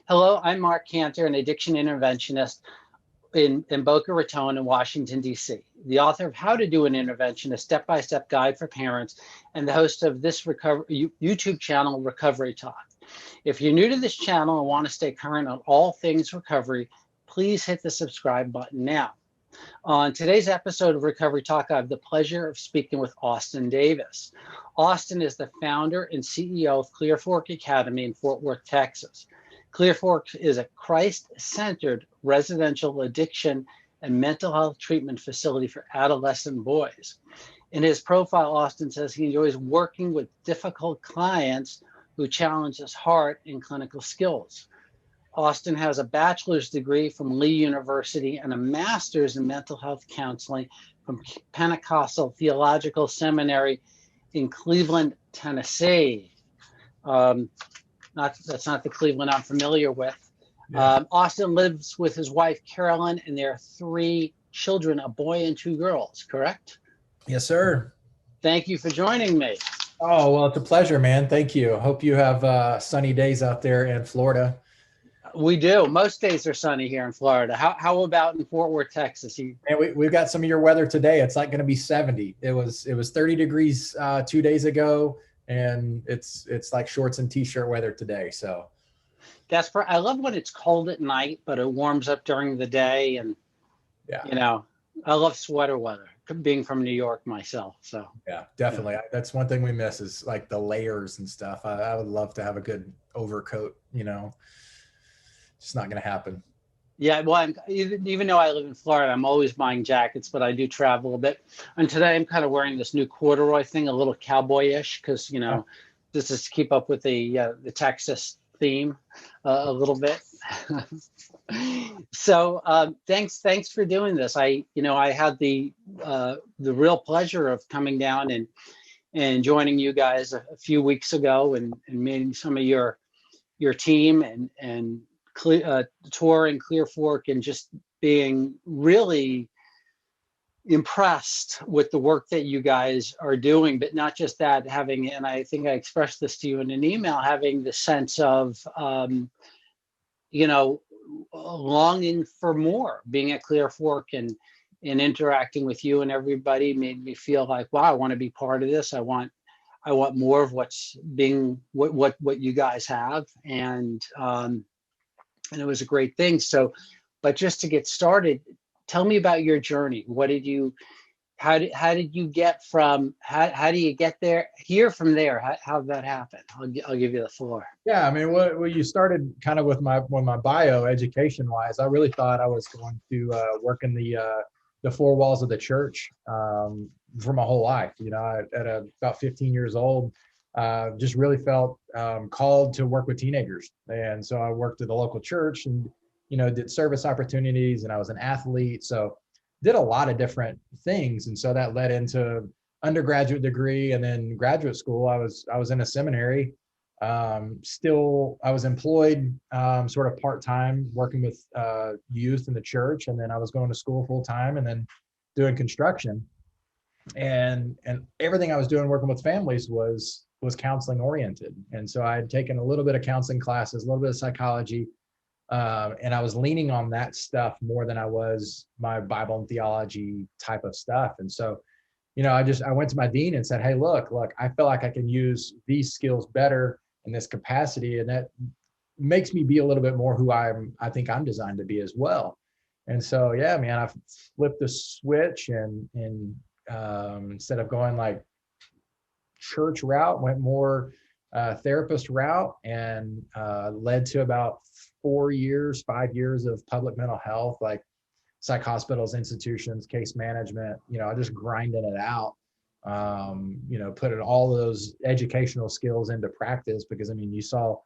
Hello, I'm Marc Kantor, an addiction interventionist in Boca Raton in Washington, D.C., the author of How to Do an Intervention, a step-by-step guide for parents, and the host of this YouTube channel, Recovery Talk. If you're new to this channel and want to stay current on all things recovery, please hit the subscribe button now. On today's episode of Recovery Talk, I have the pleasure of speaking with Austin Davis. Austin is the founder and CEO of Clearfork Academy in Fort Worth, Texas. Clearfork is a Christ-centered residential addiction and mental health treatment facility for adolescent boys. In his profile, Austin says he enjoys working with difficult clients who challenge his heart and clinical skills. Austin has a bachelor's degree from Lee University and a master's in mental health counseling from Pentecostal Theological Seminary in Cleveland, Tennessee. That's not the Cleveland I'm familiar with. Yeah. Austin lives with his wife, Carolyn, and their 3 children, a boy and 2 girls, correct? Yes, sir. Thank you for joining me. Oh, well, it's a pleasure, man. Thank you. Hope you have sunny days out there in Florida. We do. Most days are sunny here in Florida. How about in Fort Worth, Texas? And we've got some of your weather today. It's like going to be 70. It was 30 degrees 2 days ago, and it's like shorts and t-shirt weather today. So I love when it's cold at night, but it warms up during the day. And yeah, I love sweater weather, being from New York myself. So yeah, definitely. Yeah. That's one thing we miss is like the layers and stuff. I would love to have a good overcoat, It's not going to happen. Yeah, well, even though I live in Florida, I'm always buying jackets, but I do travel a bit. And today I'm kind of wearing this new corduroy thing, a little cowboyish, because this is to keep up with the Texas theme a little bit. So thanks for doing this. I had the real pleasure of coming down and joining you guys a few weeks ago and meeting some of your team and touring Clearfork and just being really impressed with the work that you guys are doing, but not just that, and I think I expressed this to you in an email, having the sense of, longing for more. Being at Clearfork and interacting with you and everybody made me feel like, wow, I want to be part of this. I want more of what you guys have. And it was a great thing. So, but just to get started, tell me about your journey. How did you get from, how do you get there, from there? How did that happen? I'll give you the floor. Yeah. I mean, well, you started kind of with my bio education wise. I really thought I was going to work in the 4 walls of the church for my whole life. At about 15 years old, just really felt called to work with teenagers. And so I worked at the local church and, did service opportunities, and I was an athlete. So did a lot of different things. And so that led into undergraduate degree, and then graduate school. I was in a seminary. Still, I was employed sort of part-time working with youth in the church. And then I was going to school full-time and then doing construction. And everything I was doing working with families was counseling oriented. And so I had taken a little bit of counseling classes, a little bit of psychology, and I was leaning on that stuff more than I was my Bible and theology type of stuff. And so, I went to my dean and said, hey, look, I feel like I can use these skills better in this capacity. And that makes me be a little bit more who I think I'm designed to be as well. And so, yeah, man, I flipped the switch and instead of going like church route, went more therapist route, and led to about 5 years of public mental health, like psych hospitals, institutions, case management, just grinding it out, putting all those educational skills into practice, because you saw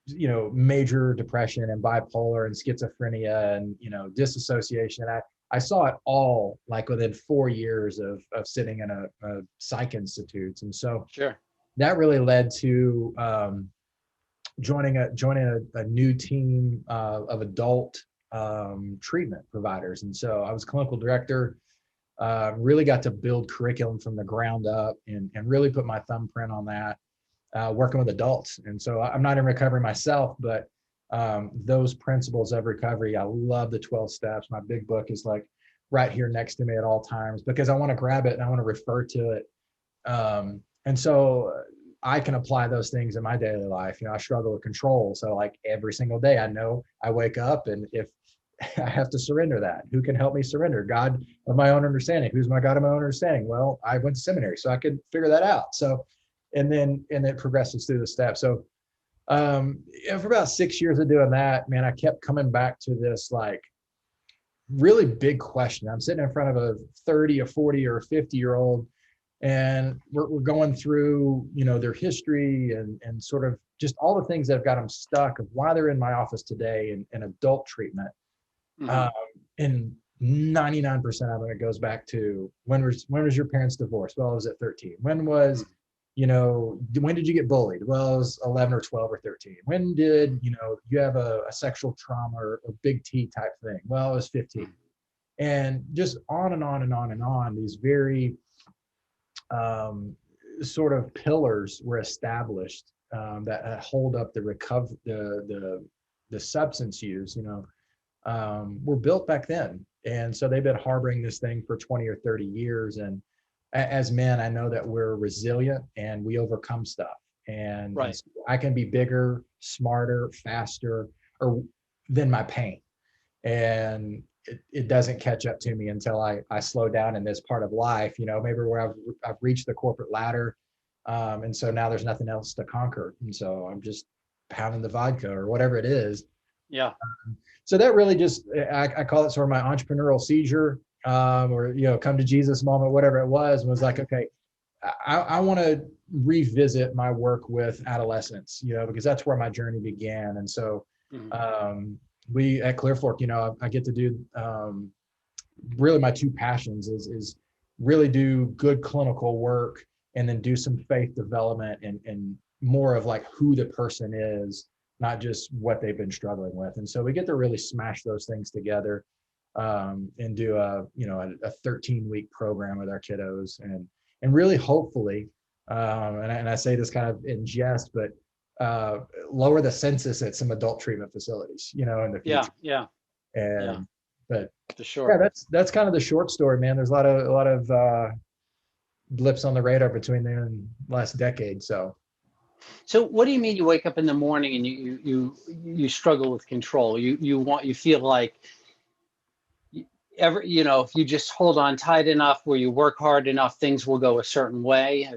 major depression and bipolar and schizophrenia and disassociation. I saw it all like within 4 years of sitting in a psych institutes. And so sure, that really led to joining a new team of adult treatment providers. And so I was clinical director, really got to build curriculum from the ground up and really put my thumbprint on that, working with adults. And so I'm not in recovery myself, but those principles of recovery. I love the 12 steps. My big book is like right here next to me at all times because I want to grab it and I want to refer to it. And so I can apply those things in my daily life. I struggle with control. So like every single day, I know I wake up and if I have to surrender that, who can help me surrender? God of my own understanding. Who's my God of my own understanding? Well, I went to seminary, so I could figure that out. So, and it progresses through the steps. So, for about 6 years of doing that, man, I kept coming back to this like really big question. I'm sitting in front of a 30 or 40 or 50-year-old, and we're going through, their history and sort of just all the things that have got them stuck of why they're in my office today in adult treatment. Mm-hmm. And 99% of it goes back to when was your parents divorced? Well, I was at 13. When was, when did you get bullied? Well, I was 11 or 12 or 13. When did, you have a sexual trauma or a big T type thing? Well, I was 15. And just on and on and on and on, these very sort of pillars were established that hold up the recovery, the substance use, were built back then. And so they've been harboring this thing for 20 or 30 years. And as men, I know that we're resilient and we overcome stuff. And, right. And so I can be bigger, smarter, faster, or than my pain. And it doesn't catch up to me until I slow down in this part of life, maybe where I've reached the corporate ladder. And so now there's nothing else to conquer. And so I'm just pounding the vodka or whatever it is. Yeah. So that really just, I call it sort of my entrepreneurial seizure, or, come to Jesus moment, whatever it was like, okay, I want to revisit my work with adolescents, because that's where my journey began. And so, we at Clearfork, I get to do, really my two passions is really do good clinical work and then do some faith development and more of like who the person is, not just what they've been struggling with. And so we get to really smash those things together and do a 13-week program with our kiddos and really hopefully, and I say this kind of in jest, but lower the census at some adult treatment facilities, in the future. Yeah. But for sure. Yeah, that's kind of the short story, man. There's a lot of blips on the radar between then and last decade. So what do you mean you wake up in the morning and you struggle with control? You feel like if you just hold on tight enough, where you work hard enough, things will go a certain way.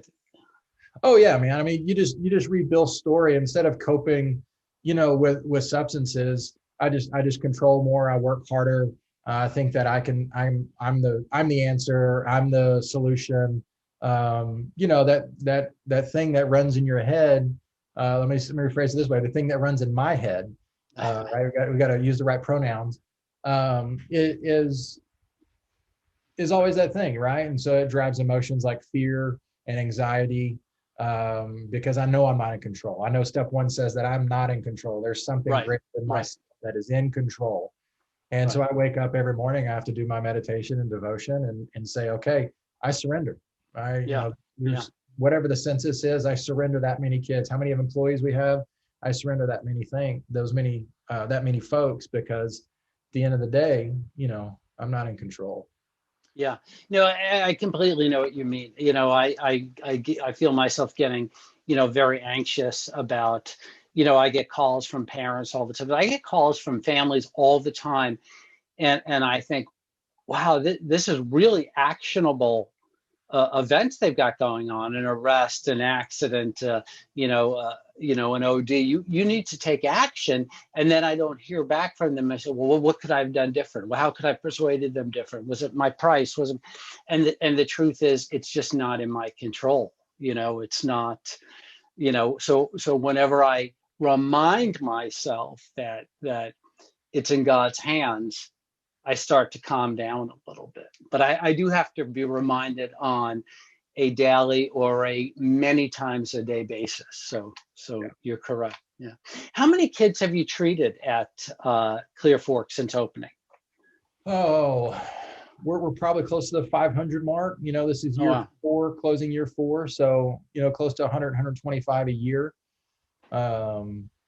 Oh yeah, man. I mean, you just read Bill's story. Instead of coping, with substances, I just control more. I work harder. I think that I'm the answer. I'm the solution. That thing that runs in your head. Let me rephrase it this way: the thing that runs in my head. Right? We got to use the right pronouns. It is always that thing, right? And so it drives emotions like fear and anxiety. Because I know I'm not in control. I know step one says that I'm not in control. There's something greater than myself that is in control. And so I wake up every morning, I have to do my meditation and devotion and say, okay, I surrender. Whatever the census is, I surrender that many kids. How many of employees we have, I surrender that many folks, because at the end of the day, I'm not in control. Yeah, no, I completely know what you mean. I feel myself getting, very anxious about, I get calls from parents all the time. I get calls from families all the time. And I think, wow, this is really actionable events they've got going on, an arrest, an accident, an OD. You need to take action. And then I don't hear back from them. I say, well, what could I have done different? Well, how could I have persuaded them different? Was it my price? Was it? And the truth is, it's just not in my control. It's not, so whenever I remind myself that it's in God's hands, I start to calm down a little bit. But I do have to be reminded on a daily or a many times a day basis. So yeah. You're correct. Yeah. How many kids have you treated at Clearfork since opening? Oh, we're probably close to the 500 mark. This is year 4, closing year 4. So, close to 100, 125 a year.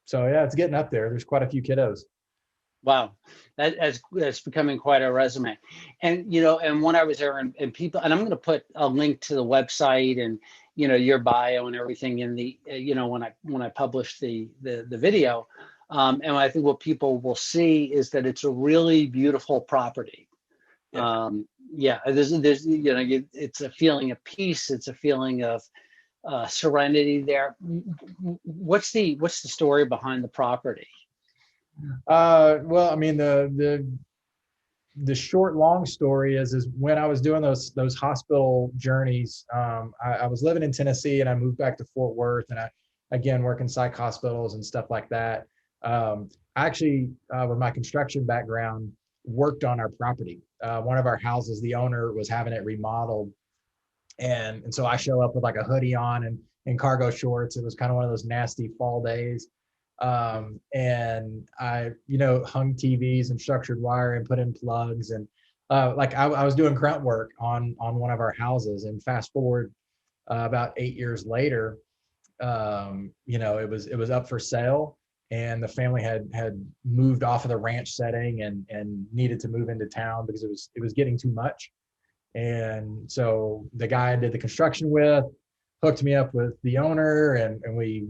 So yeah, it's getting up there. There's quite a few kiddos. Wow, that's becoming quite a resume. And and when I was there, and people, and I'm going to put a link to the website and your bio and everything in the when I publish the video. And I think what people will see is that it's a really beautiful property. Yeah. Yeah, there's it's a feeling of peace. It's a feeling of serenity there. What's the story behind the property? Well, I mean, the short long story is when I was doing those hospital journeys, I was living in Tennessee and I moved back to Fort Worth, and I again work in psych hospitals and stuff like that. I actually, with my construction background, worked on our property. One of our houses, the owner was having it remodeled, and so I show up with like a hoodie on and cargo shorts. It was kind of one of those nasty fall days. And I, hung TVs and structured wire and put in plugs, and like I was doing grunt work on one of our houses. And fast forward about 8 years later, it was up for sale, and the family had moved off of the ranch setting and needed to move into town because it was getting too much. And so the guy I did the construction with hooked me up with the owner, and we,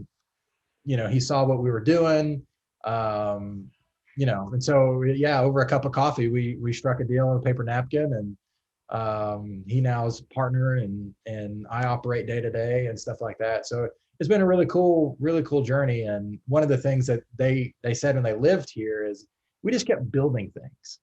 he saw what we were doing, and so, yeah, over a cup of coffee, we struck a deal on a paper napkin, and he now is partner, and I operate day to day and stuff like that. So it's been a really cool journey. And one of the things that they said when they lived here is we just kept building things.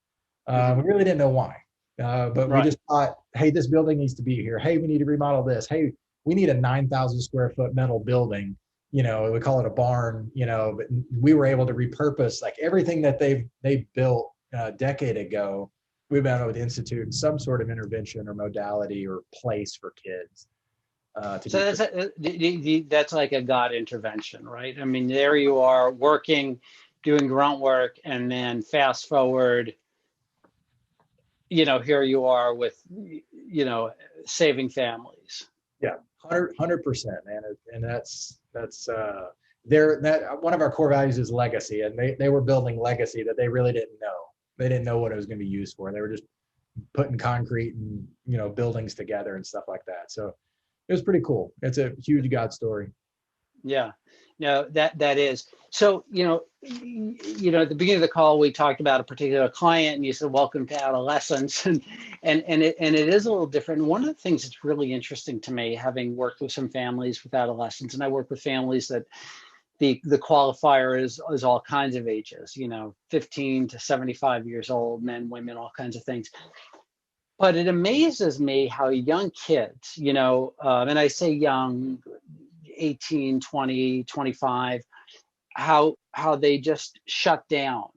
We really didn't know why. But we just thought, hey, this building needs to be here. Hey, we need to remodel this. Hey, we need a 9,000 square foot metal building. We call it a barn, but we were able to repurpose like everything that they built a decade ago. We've been able to institute some sort of intervention or modality or place for kids. So that's like a God intervention, right? I mean, there you are working, doing grunt work, and then fast forward, here you are with, saving families. Yeah, 100%, man. And that's that one of our core values is legacy, and they were building legacy that they really didn't know. They didn't know what it was going to be used for. They were just putting concrete and buildings together and stuff like that. So it was pretty cool. It's a huge God story. Yeah, no, that is. So, at the beginning of the call, we talked about a particular client, and you said, "Welcome to adolescence," and it is a little different. One of the things that's really interesting to me, having worked with some families with adolescents, and I work with families that the qualifier is all kinds of ages, 15 to 75 years old, men, women, all kinds of things. But it amazes me how young kids, and I say young, 18, 20, 25, how they just shut down.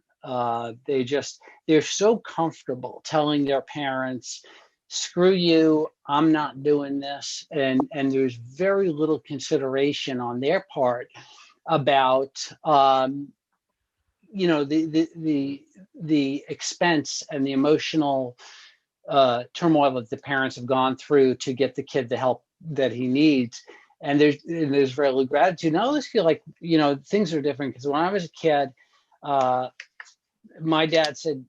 They're so comfortable telling their parents, screw you, I'm not doing this. And there's very little consideration on their part about, the expense and the emotional turmoil that the parents have gone through to get the kid the help that he needs. And there's very little gratitude. And I always feel like, things are different, because when I was a kid, my dad said,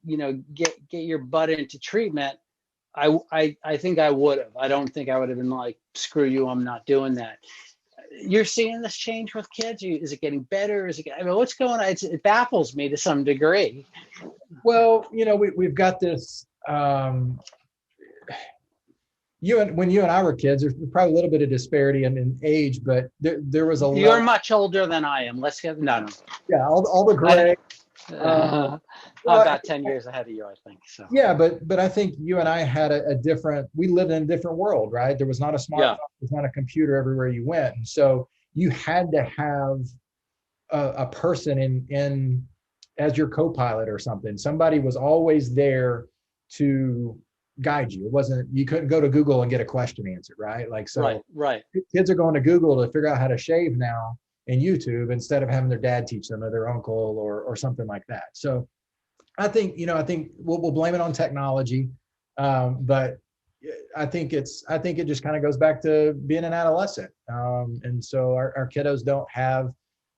get your butt into treatment. I think I would have. I don't think I would have been like, screw you, I'm not doing that. You're seeing this change with kids? Is it getting better? What's going on? It baffles me to some degree. Well, we've got this. When you and I were kids, there's probably a little bit of disparity in age, but there was a lot. You're much older than I am. Let's get no. Yeah, all the gray. About 10 years ahead of you, I think. So yeah, but I think you and I had a different. We lived in a different world, right? There was not a smartphone. There was not a computer everywhere you went, and so you had to have a person in as your co-pilot or something. Somebody was always there to guide you. You couldn't go to Google and get a question answered, right? Like, so right. Kids are going to Google to figure out how to shave now, and YouTube, instead of having their dad teach them, or their uncle, or something like that. So I think we'll blame it on technology, but I think it just kind of goes back to being an adolescent, and so our kiddos don't have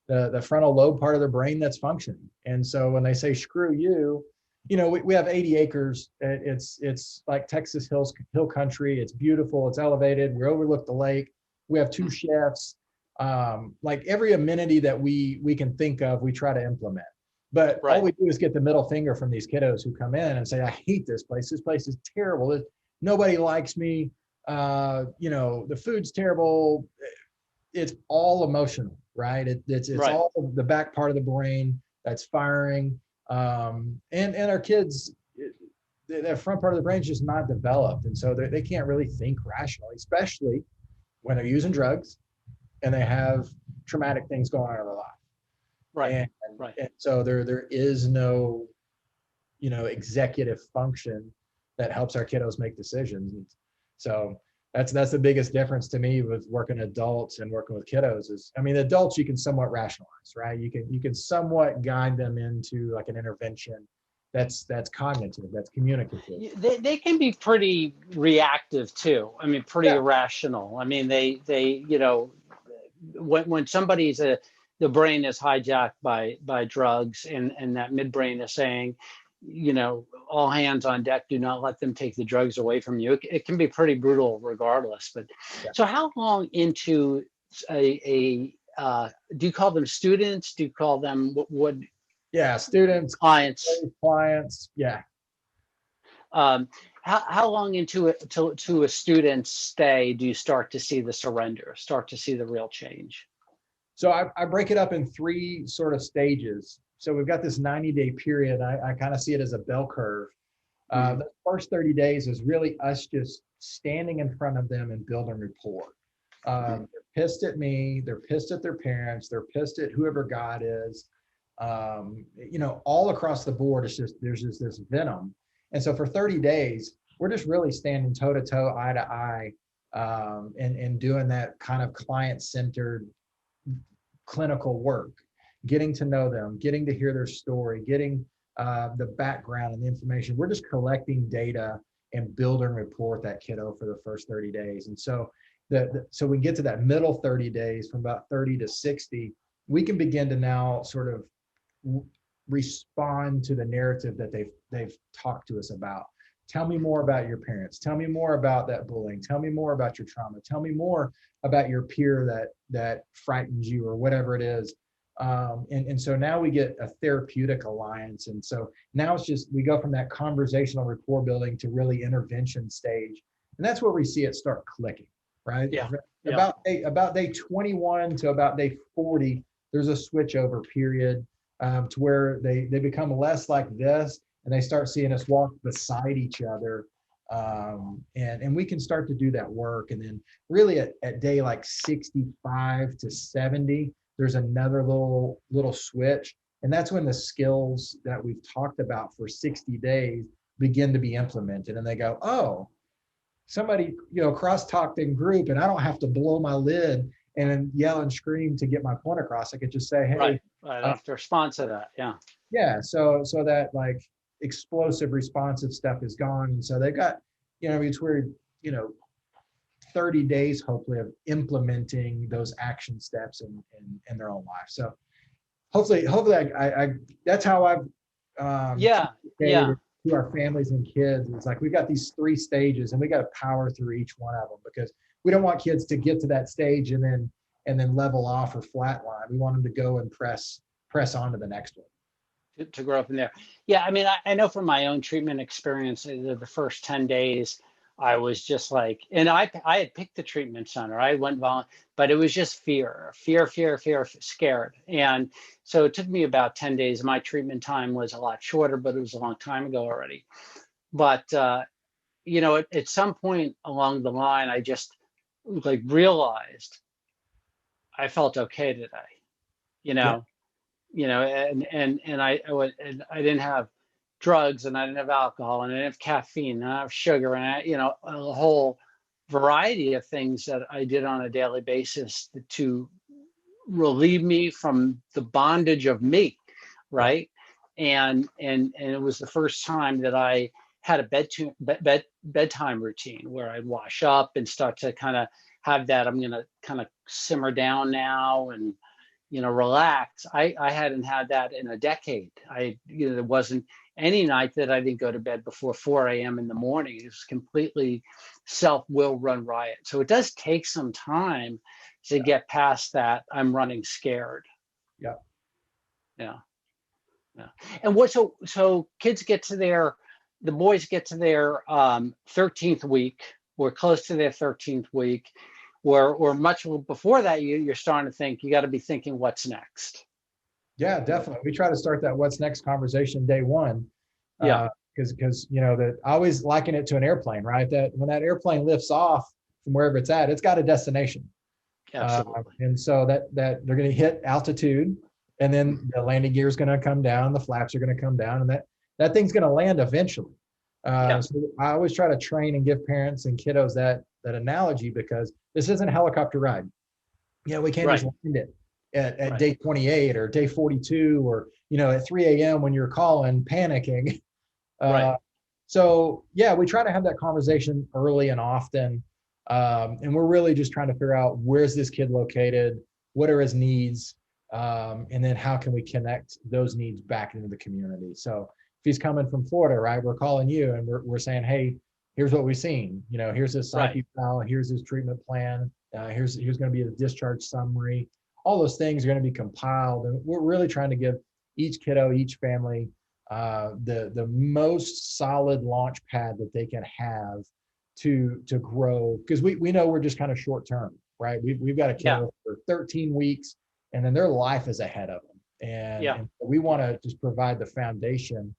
the frontal lobe part of their brain that's functioning. And so when they say screw you, we have 80 acres. It's like Texas hill country. It's beautiful. It's elevated. We overlook the lake. We have 2 chefs. Like every amenity that we can think of, we try to implement. But Right. all we do is get the middle finger from these kiddos who come in and say, I hate this place. This place is terrible. Nobody likes me. The food's terrible. It's all emotional, right? It's Right. all the back part of the brain that's firing. And our kids, that front part of the brain is just not developed. And so they can't really think rationally, especially when they're using drugs and they have traumatic things going on in their life. Right. And so there is no, executive function that helps our kiddos make decisions. And so that's the biggest difference to me with working adults and working with kiddos is, adults you can somewhat rationalize, right? You can somewhat guide them into like an intervention that's cognitive, that's communicative. They can be pretty reactive too. Pretty irrational. They when somebody's the brain is hijacked by drugs, and that midbrain is saying, all hands on deck, do not let them take the drugs away from you. It can be pretty brutal regardless. But so how long into do you call them students? Do you call them what? Yeah, students, clients. Yeah. How long into a student's stay do you start to see the surrender, start to see the real change? So I break it up in 3 sort of stages. So we've got this 90-day period. I kind of see it as a bell curve. The first 30 days is really us just standing in front of them and building rapport. They're pissed at me. They're pissed at their parents. They're pissed at whoever God is. All across the board, there's just this venom. And so for 30 days, we're just really standing toe to toe, eye to eye, and doing that kind of client-centered clinical work, getting to know them, getting to hear their story, getting the background and the information. We're just collecting data and building rapport with that kiddo for the first 30 days. And so so we get to that middle 30 days, from about 30 to 60, we can begin to now sort of respond to the narrative that they've talked to us about. Tell me more about your parents. Tell me more about that bullying. Tell me more about your trauma. Tell me more about your peer that frightens you, or whatever it is. And so now we get a therapeutic alliance. And so now it's just, we go from that conversational rapport building to really intervention stage. And that's where we see it start clicking, right? Yeah. About day 21 to about day 40, there's a switch over period to where they become less like this, and they start seeing us walk beside each other. And we can start to do that work. And then really at day like 65 to 70, there's another little switch. And that's when the skills that we've talked about for 60 days begin to be implemented. And they go, oh, somebody, cross-talked in group, and I don't have to blow my lid and yell and scream to get my point across. I could just say, hey, right. I have to respond to that. Yeah. So that like explosive responsive stuff is gone. And so they've got, it's where, 30 days, hopefully, of implementing those action steps in their own life. So hopefully I that's how I've to our families and kids. It's like, we got these 3 stages, and we got to power through each one of them, because we don't want kids to get to that stage and then level off or flatline. We want them to go and press on to the next one. To grow up in there. Yeah. I know from my own treatment experience, the first 10 days, I was just like, and I had picked the treatment center. I went but it was just fear, scared. And so it took me about 10 days. My treatment time was a lot shorter, but it was a long time ago already. But, at some point along the line, I just realized I felt okay today, and I didn't have drugs, and I didn't have alcohol, and I didn't have caffeine, and I have sugar, and a whole variety of things that I did on a daily basis to relieve me from the bondage of me, right? And it was the first time that I had a bedtime routine where I'd wash up and start to kind of have that, I'm going to kind of simmer down now, and relax. I hadn't had that in a decade. There wasn't any night that I didn't go to bed before 4 a.m. in the morning. It was completely self-will run riot. So it does take some time to get past that. I'm running scared. Yeah. Yeah. Yeah. And so kids the boys get to their 13th week, or close to their 13th week, or much before that, you're starting to think, you got to be thinking what's next. Yeah, definitely. We try to start that what's next conversation day one. Yeah. Because that I always liken it to an airplane, right? That when that airplane lifts off from wherever it's at, it's got a destination. Absolutely. And so that they're going to hit altitude, and then the landing gear is going to come down, the flaps are going to come down, and that thing's going to land eventually. So I always try to train and give parents and kiddos that analogy, because this isn't a helicopter ride. We can't just land it at day 28 or day 42, or at 3 a.m. when you're calling panicking. So we try to have that conversation early and often, and we're really just trying to figure out, where's this kid located, what are his needs, and then how can we connect those needs back into the community. So if he's coming from Florida, right, we're calling you and we're saying, hey, here's what we've seen. Here's his psyche file, here's his treatment plan, here's going to be the discharge summary. All those things are going to be compiled, and we're really trying to give each kiddo, each family, the most solid launch pad that they can have to grow, because we know we're just kind of short term, right? We've got a kiddo for 13 weeks, and then their life is ahead of them, and we want to just provide the foundation.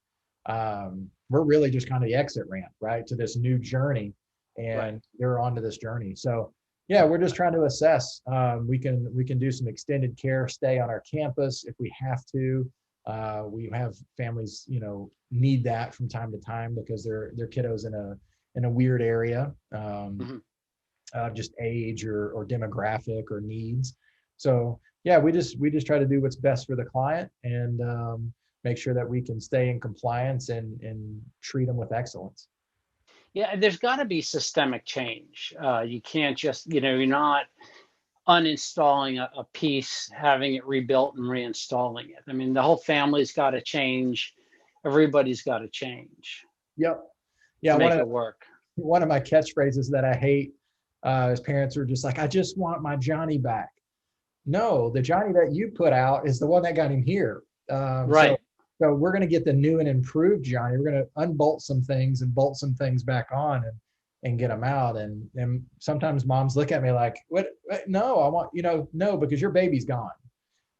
We're really just kind of the exit ramp, right, to this new journey, and they're onto this journey. So we're just trying to assess. We can do some extended care stay on our campus if we have to. We have families, need that from time to time because their kiddos in a weird area, just age or demographic or needs. So we just try to do what's best for the client, and make sure that we can stay in compliance and treat them with excellence. Yeah, there's got to be systemic change. You can't just, you're not uninstalling a piece, having it rebuilt and reinstalling it. I mean, the whole family's got to change. Everybody's got to change. Yep. To make it work. One of my catchphrases that I hate, as parents are just like, I just want my Johnny back. No, the Johnny that you put out is the one that got him here. So we're going to get the new and improved Johnny. We're going to unbolt some things and bolt some things back on and get them out. And sometimes moms look at me like, what? No, I want, no, because your baby's gone.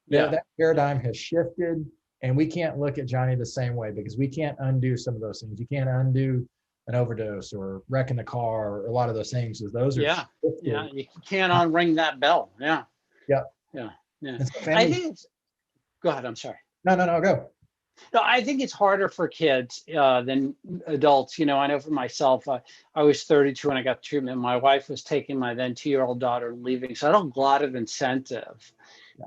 That paradigm has shifted, and we can't look at Johnny the same way, because we can't undo some of those things. You can't undo an overdose or wrecking the car, or a lot of those things. Those are shifted. You can't unring that bell. Yeah. I think it's, go ahead. I'm sorry. No, go. No, I think it's harder for kids than adults. I know for myself, I was 32 when I got treatment. My wife was taking my then 2-year-old daughter and leaving. So I had a lot of incentive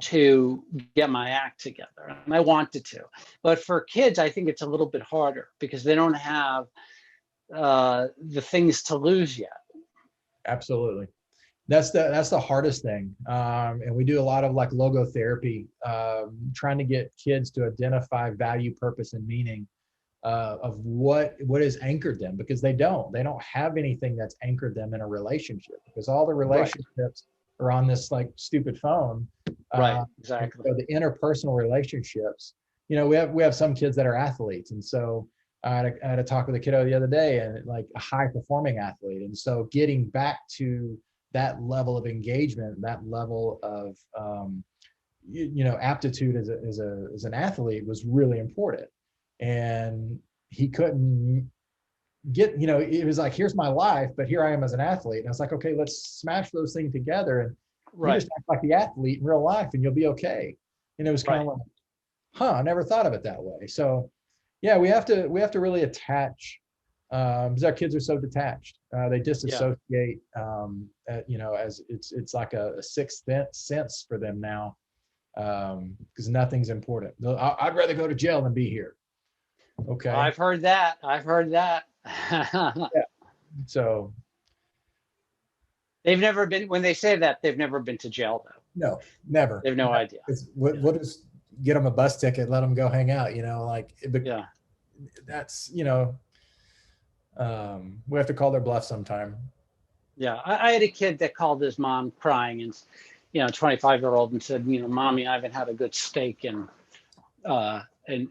to get my act together. And I wanted to. But for kids, I think it's a little bit harder because they don't have the things to lose yet. Absolutely. That's the hardest thing. And we do a lot of like logotherapy, trying to get kids to identify value, purpose, and meaning of what has anchored them, because they don't have anything that's anchored them in a relationship, because all the relationships are on this like stupid phone. Exactly. So the interpersonal relationships, we have some kids that are athletes. And so I had a talk with a kiddo the other day, and like a high performing athlete. And so getting back to that level of engagement, that level of aptitude as an athlete was really important. And he couldn't get, it was like, here's my life, but here I am as an athlete. And I was like, okay, let's smash those things together, and you just act like the athlete in real life and you'll be okay. And it was kind of like, I never thought of it that way. So we have to really attach, because our kids are so detached. They disassociate, as it's like a sixth sense for them now, because nothing's important. I'd rather go to jail than be here. Okay. I've heard that. So they've never been, when they say that, they've never been to jail though. No, never. They have no idea. We'll just get them a bus ticket, let them go hang out, like, Yeah. that's, we have to call their bluff sometime. Yeah. I had a kid that called his mom crying, and, 25-year-old, and said, Mommy, I haven't had a good steak in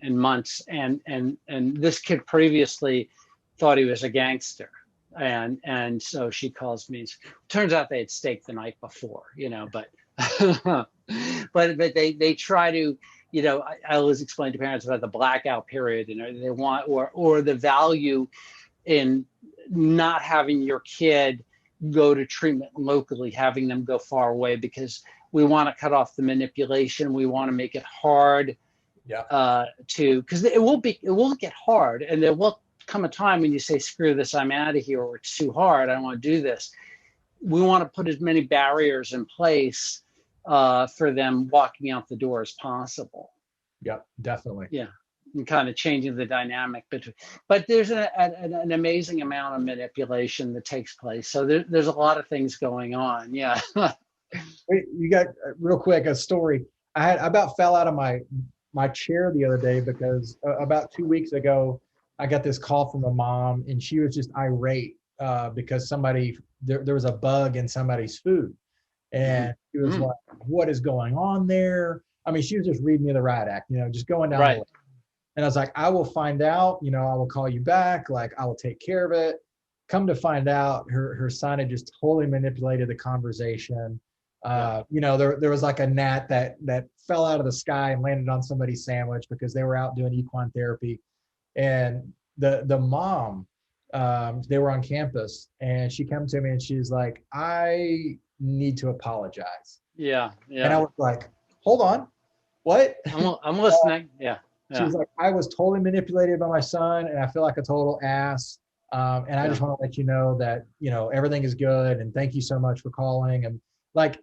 months. And this kid previously thought he was a gangster. And so she calls me. Turns out they had steak the night before, but but they try to, I always explain to parents about the blackout period, they want, or the value in not having your kid go to treatment locally, having them go far away, because we want to cut off the manipulation. We want to make it hard because it will get hard, and there will come a time when you say, screw this, I'm out of here, or it's too hard, I don't want to do this. We want to put as many barriers in place for them walking out the door as possible. Yep, definitely. Yeah, and kind of changing the dynamic between. But there's an amazing amount of manipulation that takes place. So there's a lot of things going on. Yeah. Wait, you got real quick a story. I about fell out of my chair the other day because about 2 weeks ago, I got this call from a mom, and she was just irate because there was a bug in somebody's food. And she was like, what is going on there? I mean, she was just reading me the riot act, just going down the list. And I was like, I will find out, I will call you back. Like, I will take care of it. Come to find out, her son had just totally manipulated the conversation. There was like a gnat that fell out of the sky and landed on somebody's sandwich because they were out doing equine therapy. And the mom, they were on campus, and she came to me and she's like, I need to apologize. Yeah. And I was like, hold on, what? I'm listening. Yeah. She was like, I was totally manipulated by my son, and I feel like a total ass. And I just want to let you know that, everything is good. And thank you so much for calling. And like,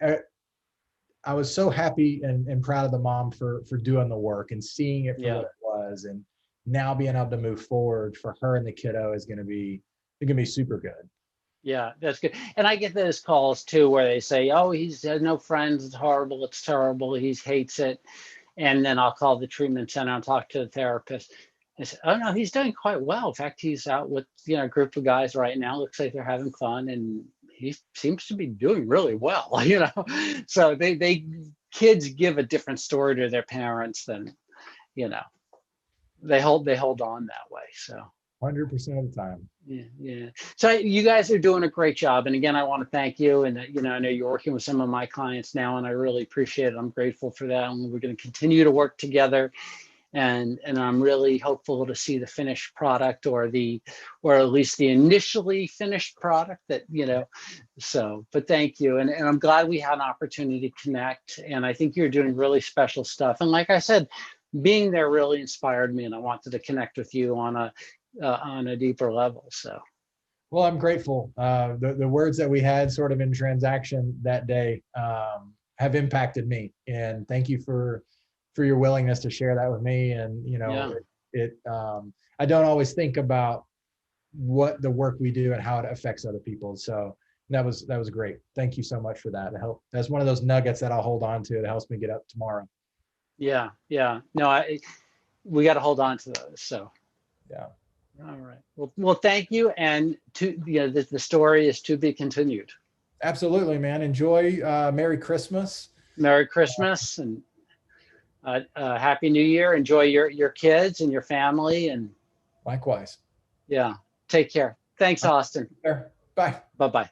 I was so happy and proud of the mom for doing the work and seeing it for what it was. And now being able to move forward for her and the kiddo is going to be super good. Yeah, that's good. And I get those calls too, where they say, oh, he's has no friends. It's horrible. It's terrible. He hates it. And then I'll call the treatment center and talk to the therapist. I say, oh no, he's doing quite well. In fact, he's out with, a group of guys right now. Looks like they're having fun, and he seems to be doing really well, So kids give a different story to their parents than, they hold on that way. So 100% of the time. Yeah. So you guys are doing a great job. And again, I want to thank you. And, I know you're working with some of my clients now, and I really appreciate it. I'm grateful for that. And we're going to continue to work together. And I'm really hopeful to see the finished product, or at least the initially finished product that, but thank you. And I'm glad we had an opportunity to connect. And I think you're doing really special stuff. And like I said, being there really inspired me, and I wanted to connect with you on a deeper level. So, well, I'm grateful. The words that we had sort of in transaction that day have impacted me, and thank you for your willingness to share that with me. And I don't always think about what the work we do and how it affects other people. So that was great. Thank you so much for that. That's one of those nuggets that I'll hold on to that helps me get up tomorrow. Yeah. No, we got to hold on to those. So. Yeah. All right. Well, thank you. And the story is to be continued. Absolutely, man. Enjoy. Merry Christmas. Merry Christmas and Happy New Year. Enjoy your kids and your family. And likewise. Yeah. Take care. Thanks, Austin. Bye. Bye-bye.